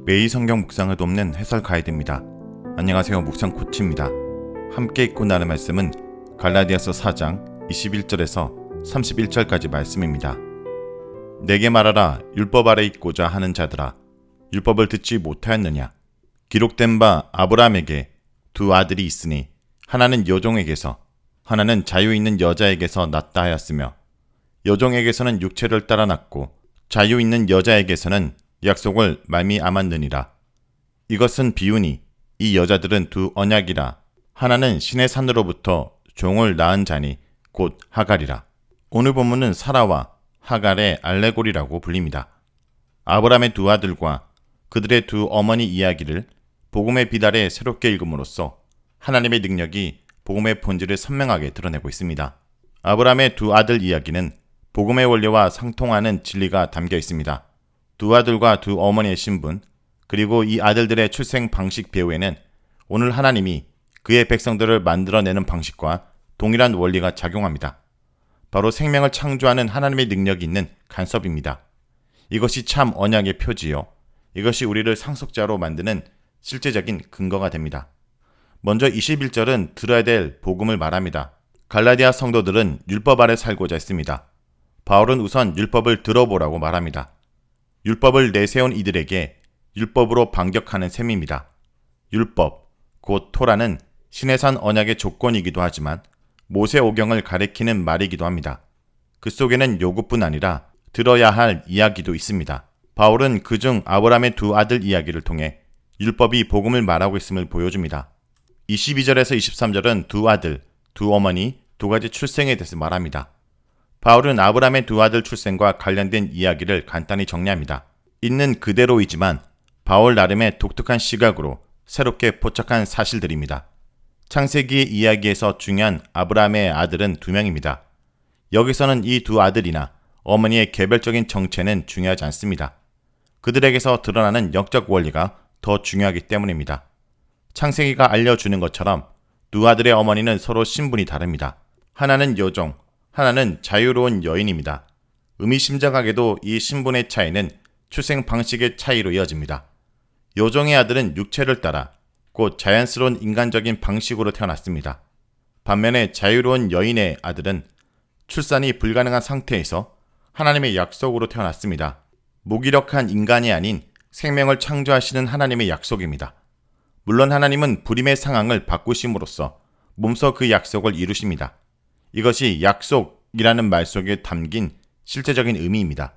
매일 성경 묵상을 돕는 해설 가이드입니다. 안녕하세요. 묵상 코치입니다. 함께 읽고 나눌 말씀은 갈라디아서 4장 21절에서 31절까지 말씀입니다. 내게 말하라. 율법 아래 있고자 하는 자들아, 율법을 듣지 못하였느냐? 기록된 바 아브라함에게 두 아들이 있으니 하나는 여종에게서 하나는 자유 있는 여자에게서 낳다 하였으며, 여종에게서는 육체를 따라 낳고 자유 있는 여자에게서는 약속을 말미암았느니라. 이것은 비유니 이 여자들은 두 언약이라. 하나는 신의 산으로부터 종을 낳은 자니 곧 하갈이라. 오늘 본문은 사라와 하갈의 알레고리라고 불립니다. 아브라함의 두 아들과 그들의 두 어머니 이야기를 복음의 빛아래 새롭게 읽음으로써 하나님의 능력이 복음의 본질을 선명하게 드러내고 있습니다. 아브라함의 두 아들 이야기는 복음의 원리와 상통하는 진리가 담겨 있습니다. 두 아들과 두 어머니의 신분, 그리고 이 아들들의 출생 방식 배후에는 오늘 하나님이 그의 백성들을 만들어내는 방식과 동일한 원리가 작용합니다. 바로 생명을 창조하는 하나님의 능력이 있는 간섭입니다. 이것이 참 언약의 표지요, 이것이 우리를 상속자로 만드는 실제적인 근거가 됩니다. 먼저 21절은 들어야 될 복음을 말합니다. 갈라디아 성도들은 율법 아래 살고자 했습니다. 바울은 우선 율법을 들어보라고 말합니다. 율법을 내세운 이들에게 율법으로 반격하는 셈입니다. 율법, 곧 토라는 신의 산 언약의 조건이기도 하지만 모세오경을 가리키는 말이기도 합니다. 그 속에는 요구뿐 아니라 들어야 할 이야기도 있습니다. 바울은 그중 아브라함의 두 아들 이야기를 통해 율법이 복음을 말하고 있음을 보여줍니다. 22절에서 23절은 두 아들, 두 어머니, 두 가지 출생에 대해서 말합니다. 바울은 아브라함의 두 아들 출생과 관련된 이야기를 간단히 정리합니다. 있는 그대로이지만 바울 나름의 독특한 시각으로 새롭게 포착한 사실들입니다. 창세기의 이야기에서 중요한 아브라함의 아들은 두 명입니다. 여기서는 이 두 아들이나 어머니의 개별적인 정체는 중요하지 않습니다. 그들에게서 드러나는 영적 원리가 더 중요하기 때문입니다. 창세기가 알려주는 것처럼 두 아들의 어머니는 서로 신분이 다릅니다. 하나는 여종, 하나는 자유로운 여인입니다. 의미심장하게도 이 신분의 차이는 출생 방식의 차이로 이어집니다. 여종의 아들은 육체를 따라 곧 자연스러운 인간적인 방식으로 태어났습니다. 반면에 자유로운 여인의 아들은 출산이 불가능한 상태에서 하나님의 약속으로 태어났습니다. 무기력한 인간이 아닌 생명을 창조하시는 하나님의 약속입니다. 물론 하나님은 불임의 상황을 바꾸심으로써 몸소 그 약속을 이루십니다. 이것이 약속이라는 말 속에 담긴 실제적인 의미입니다.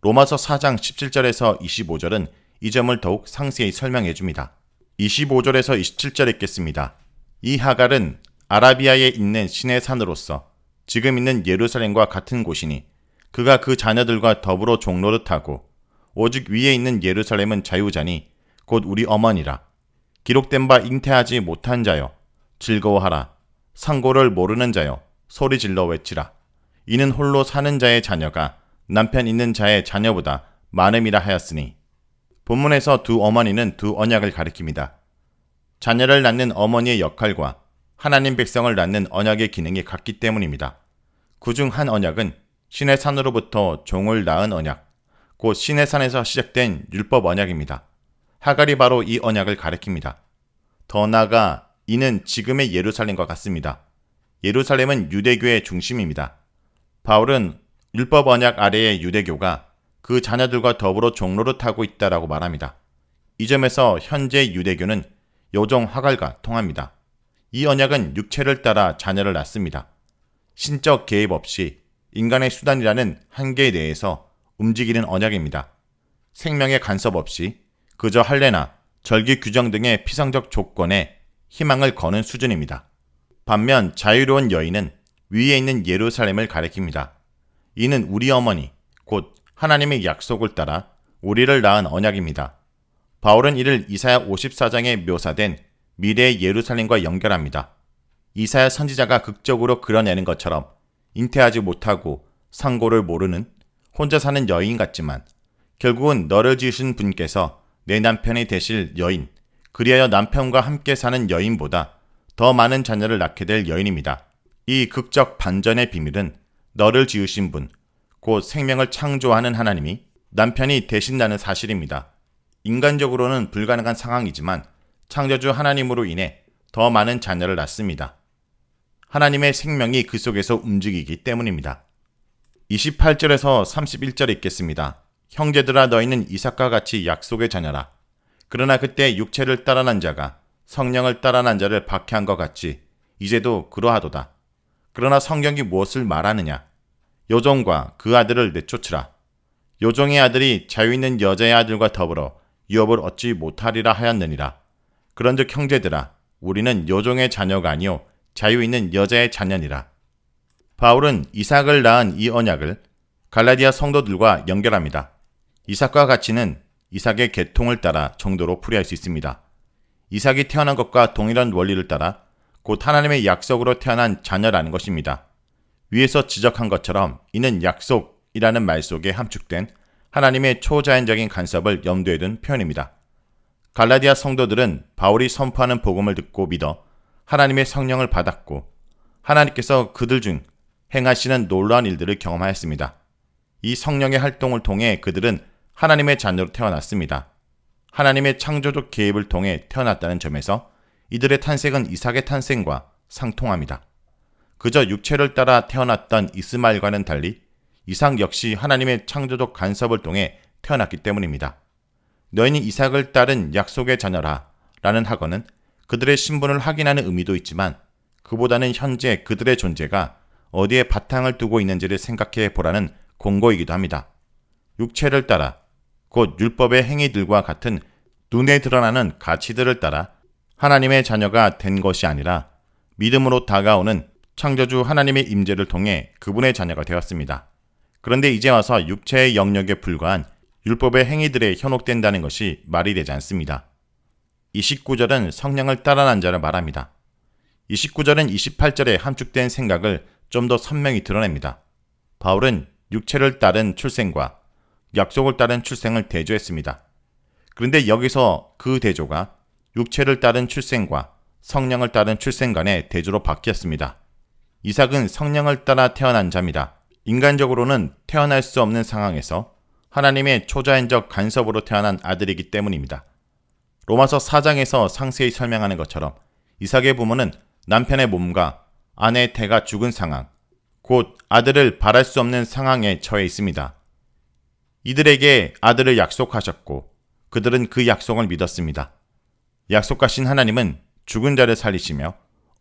로마서 4장 17절에서 25절은 이 점을 더욱 상세히 설명해 줍니다. 25절에서 27절 읽겠습니다. 이 하갈은 아라비아에 있는 신의 산으로서 지금 있는 예루살렘과 같은 곳이니 그가 그 자녀들과 더불어 종노릇하고 오직 위에 있는 예루살렘은 자유자니 곧 우리 어머니라. 기록된 바 잉태하지 못한 자여 즐거워하라. 상고를 모르는 자여 소리질러 외치라. 이는 홀로 사는 자의 자녀가 남편 있는 자의 자녀보다 많음이라 하였으니. 본문에서 두 어머니는 두 언약을 가리킵니다. 자녀를 낳는 어머니의 역할과 하나님 백성을 낳는 언약의 기능이 같기 때문입니다. 그중 한 언약은 신의 산으로부터 종을 낳은 언약, 곧 신의 산에서 시작된 율법 언약입니다. 하갈이 바로 이 언약을 가리킵니다. 더 나아가 이는 지금의 예루살렘과 같습니다. 예루살렘은 유대교의 중심입니다. 바울은 율법 언약 아래의 유대교가 그 자녀들과 더불어 종노릇하고 있다라고 말합니다. 이 점에서 현재 유대교는 여종 하갈과 통합니다. 이 언약은 육체를 따라 자녀를 낳습니다. 신적 개입 없이 인간의 수단이라는 한계 내에서 움직이는 언약입니다. 생명의 간섭 없이 그저 할례나 절기 규정 등의 피상적 조건에 희망을 거는 수준입니다. 반면 자유로운 여인은 위에 있는 예루살렘을 가리킵니다. 이는 우리 어머니, 곧 하나님의 약속을 따라 우리를 낳은 언약입니다. 바울은 이를 이사야 54장에 묘사된 미래의 예루살렘과 연결합니다. 이사야 선지자가 극적으로 그려내는 것처럼 잉태하지 못하고 상고를 모르는 혼자 사는 여인 같지만 결국은 너를 지으신 분께서 내 남편이 되실 여인, 그리하여 남편과 함께 사는 여인보다 더 많은 자녀를 낳게 될 여인입니다. 이 극적 반전의 비밀은 너를 지으신 분, 곧 생명을 창조하는 하나님이 남편이 되신다는 사실입니다. 인간적으로는 불가능한 상황이지만 창조주 하나님으로 인해 더 많은 자녀를 낳습니다. 하나님의 생명이 그 속에서 움직이기 때문입니다. 28절에서 31절에 읽겠습니다. 형제들아 너희는 이삭과 같이 약속의 자녀라. 그러나 그때 육체를 따라 난 자가 성령을 따라 난 자를 박해한 것 같이 이제도 그러하도다. 그러나 성경이 무엇을 말하느냐? 요종과 그 아들을 내쫓으라. 요종의 아들이 자유 있는 여자의 아들과 더불어 유업을 얻지 못하리라 하였느니라. 그런즉 형제들아 우리는 요종의 자녀가 아니요 자유 있는 여자의 자녀니라. 바울은 이삭을 낳은 이 언약을 갈라디아 성도들과 연결합니다. 이삭과 같이는 이삭의 계통을 따라 정도로 풀이할 수 있습니다. 이삭이 태어난 것과 동일한 원리를 따라 곧 하나님의 약속으로 태어난 자녀라는 것입니다. 위에서 지적한 것처럼 이는 약속이라는 말 속에 함축된 하나님의 초자연적인 간섭을 염두에 둔 표현입니다. 갈라디아 성도들은 바울이 선포하는 복음을 듣고 믿어 하나님의 성령을 받았고 하나님께서 그들 중 행하시는 놀라운 일들을 경험하였습니다. 이 성령의 활동을 통해 그들은 하나님의 자녀로 태어났습니다. 하나님의 창조적 개입을 통해 태어났다는 점에서 이들의 탄생은 이삭의 탄생과 상통합니다. 그저 육체를 따라 태어났던 이스마엘과는 달리 이삭 역시 하나님의 창조적 간섭을 통해 태어났기 때문입니다. 너희는 이삭을 따른 약속의 자녀라 라는 학어는 그들의 신분을 확인하는 의미도 있지만 그보다는 현재 그들의 존재가 어디에 바탕을 두고 있는지를 생각해 보라는 공고이기도 합니다. 육체를 따라 곧 율법의 행위들과 같은 눈에 드러나는 가치들을 따라 하나님의 자녀가 된 것이 아니라 믿음으로 다가오는 창조주 하나님의 임재를 통해 그분의 자녀가 되었습니다. 그런데 이제 와서 육체의 영역에 불과한 율법의 행위들에 현혹된다는 것이 말이 되지 않습니다. 29절은 성령을 따라 난 자를 말합니다. 29절은 28절에 함축된 생각을 좀 더 선명히 드러냅니다. 바울은 육체를 따른 출생과 약속을 따른 출생을 대조했습니다. 그런데 여기서 그 대조가 육체를 따른 출생과 성령을 따른 출생 간의 대조로 바뀌었습니다. 이삭은 성령을 따라 태어난 자입니다. 인간적으로는 태어날 수 없는 상황에서 하나님의 초자연적 간섭으로 태어난 아들이기 때문입니다. 로마서 4장에서 상세히 설명하는 것처럼 이삭의 부모는 남편의 몸과 아내의 태가 죽은 상황, 곧 아들을 바랄 수 없는 상황에 처해 있습니다. 이들에게 아들을 약속하셨고 그들은 그 약속을 믿었습니다. 약속하신 하나님은 죽은 자를 살리시며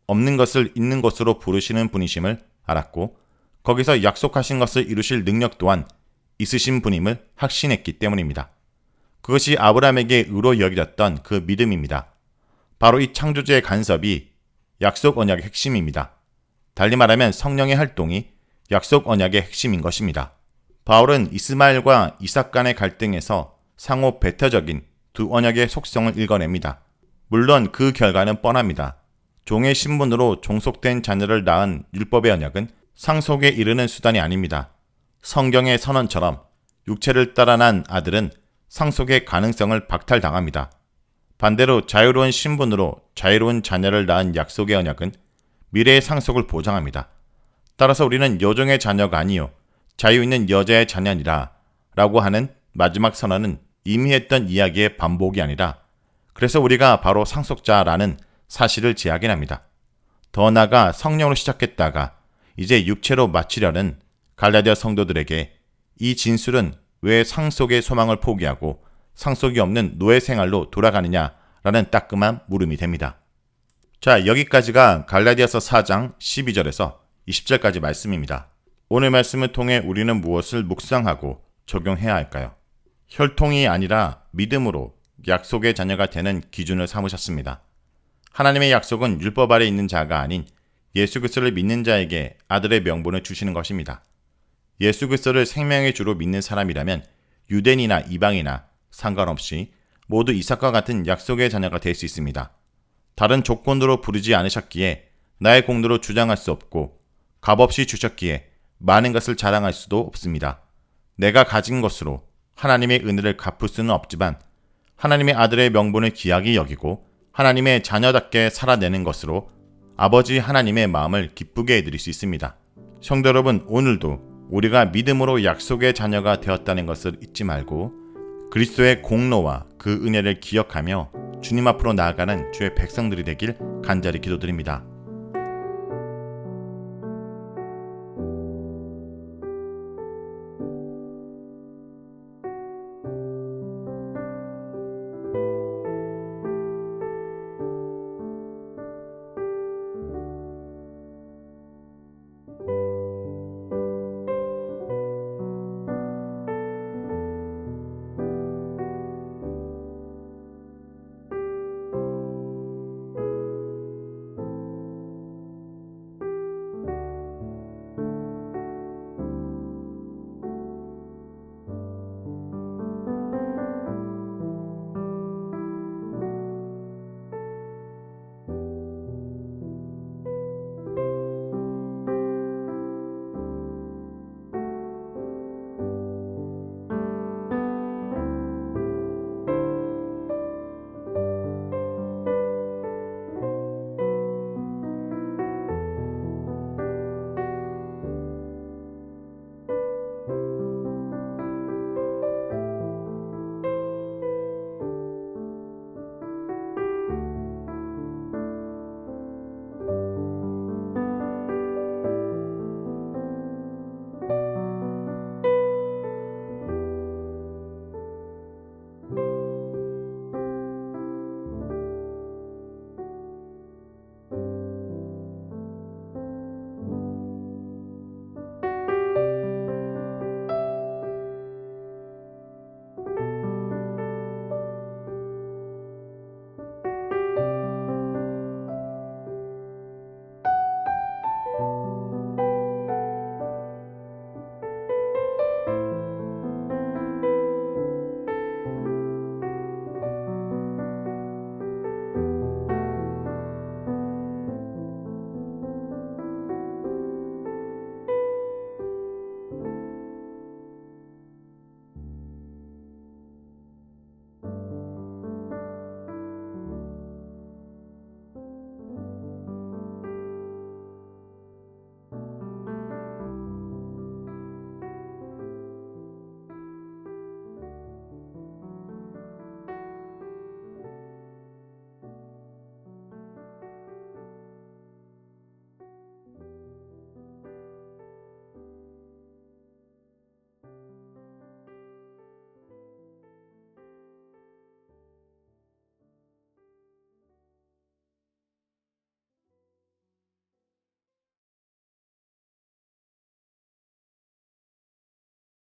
없는 것을 있는 것으로 부르시는 분이심을 알았고 거기서 약속하신 것을 이루실 능력 또한 있으신 분임을 확신했기 때문입니다. 그것이 아브라함에게 의로 여겨졌던 그 믿음입니다. 바로 이 창조주의 간섭이 약속 언약의 핵심입니다. 달리 말하면 성령의 활동이 약속 언약의 핵심인 것입니다. 바울은 이스마엘과 이삭 간의 갈등에서 상호 배타적인 두 언약의 속성을 읽어냅니다. 물론 그 결과는 뻔합니다. 종의 신분으로 종속된 자녀를 낳은 율법의 언약은 상속에 이르는 수단이 아닙니다. 성경의 선언처럼 육체를 따라 난 아들은 상속의 가능성을 박탈당합니다. 반대로 자유로운 신분으로 자유로운 자녀를 낳은 약속의 언약은 미래의 상속을 보장합니다. 따라서 우리는 요종의 자녀가 아니요 자유 있는 여자의 자녀니라 라고 하는 마지막 선언은 이미 했던 이야기의 반복이 아니라 그래서 우리가 바로 상속자라는 사실을 재확인합니다. 더 나아가 성령으로 시작했다가 이제 육체로 마치려는 갈라디아 성도들에게 이 진술은 왜 상속의 소망을 포기하고 상속이 없는 노예 생활로 돌아가느냐라는 따끔한 물음이 됩니다. 자, 여기까지가 갈라디아서 4장 12절에서 20절까지 말씀입니다. 오늘 말씀을 통해 우리는 무엇을 묵상하고 적용해야 할까요? 혈통이 아니라 믿음으로 약속의 자녀가 되는 기준을 삼으셨습니다. 하나님의 약속은 율법 아래 있는 자가 아닌 예수 그리스도를 믿는 자에게 아들의 명분을 주시는 것입니다. 예수 그리스도를 생명의 주로 믿는 사람이라면 유대인이나 이방이나 상관없이 모두 이삭과 같은 약속의 자녀가 될 수 있습니다. 다른 조건으로 부르지 않으셨기에 나의 공로로 주장할 수 없고 값없이 주셨기에 많은 것을 자랑할 수도 없습니다. 내가 가진 것으로 하나님의 은혜를 갚을 수는 없지만 하나님의 아들의 명분을 귀하게 여기고 하나님의 자녀답게 살아내는 것으로 아버지 하나님의 마음을 기쁘게 해드릴 수 있습니다. 성도 여러분, 오늘도 우리가 믿음으로 약속의 자녀가 되었다는 것을 잊지 말고 그리스도의 공로와 그 은혜를 기억하며 주님 앞으로 나아가는 주의 백성들이 되길 간절히 기도드립니다.